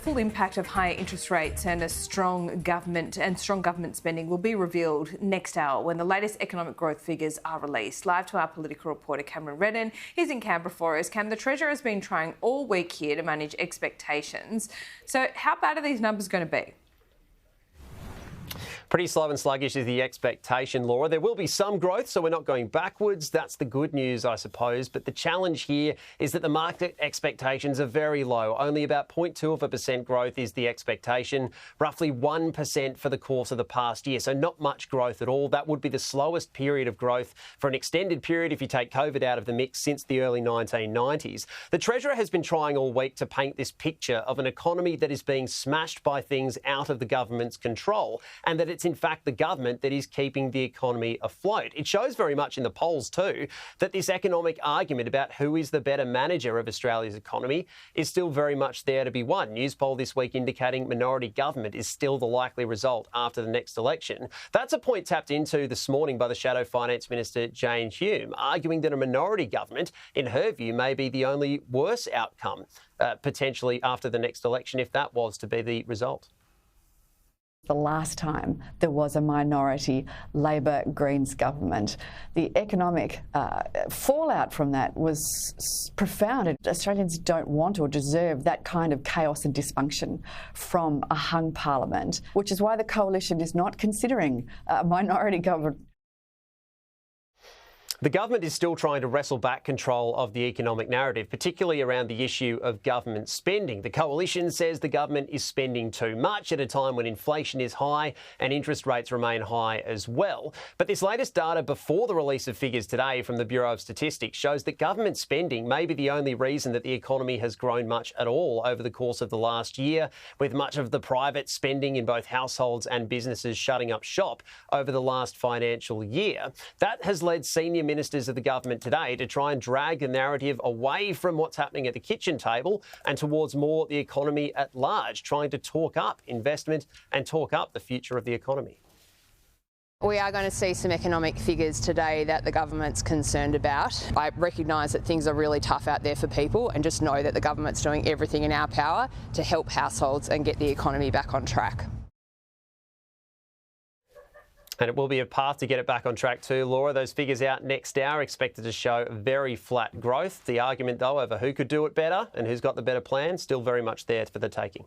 full impact of higher interest rates and strong government spending will be revealed next hour when the latest economic growth figures are released. Live to our political reporter Cameron Reddin. He's in Canberra for us. Cam, the Treasurer has been trying all week here to manage expectations. So how bad are these numbers going to be? Pretty slow and sluggish is the expectation, Laura. There will be some growth, so we're not going backwards. That's the good news, I suppose. But the challenge here is that the market expectations are very low. Only about 0.2% growth is the expectation, roughly 1% for the course of the past year. So not much growth at all. That would be the slowest period of growth for an extended period if you take COVID out of the mix since the early 1990s. The Treasurer has been trying all week to paint this picture of an economy that is being smashed by things out of the government's control, and that it's in fact the government that is keeping the economy afloat. It shows very much in the polls too that this economic argument about who is the better manager of Australia's economy is still very much there to be won. News poll this week indicating minority government is still the likely result after the next election. That's a point tapped into this morning by the Shadow Finance Minister Jane Hume, arguing that a minority government, in her view, may be the only worse outcome potentially after the next election if that was to be the result. The last time there was a minority Labor Greens government, the economic fallout from that was profound. Australians don't want or deserve that kind of chaos and dysfunction from a hung parliament, which is why the coalition is not considering a minority government. The government is still trying to wrestle back control of the economic narrative, particularly around the issue of government spending. The coalition says the government is spending too much at a time when inflation is high and interest rates remain high as well. But this latest data before the release of figures today from the Bureau of Statistics shows that government spending may be the only reason that the economy has grown much at all over the course of the last year, with much of the private spending in both households and businesses shutting up shop over the last financial year. That has led senior ministers of the government today to try and drag the narrative away from what's happening at the kitchen table and towards more the economy at large, trying to talk up investment and talk up the future of the economy. We are going to see some economic figures today that the government's concerned about. I recognise that things are really tough out there for people, and just know that the government's doing everything in our power to help households and get the economy back on track. And it will be a path to get it back on track too, Laura. Those figures out next hour expected to show very flat growth. The argument, though, over who could do it better and who's got the better plan, still very much there for the taking.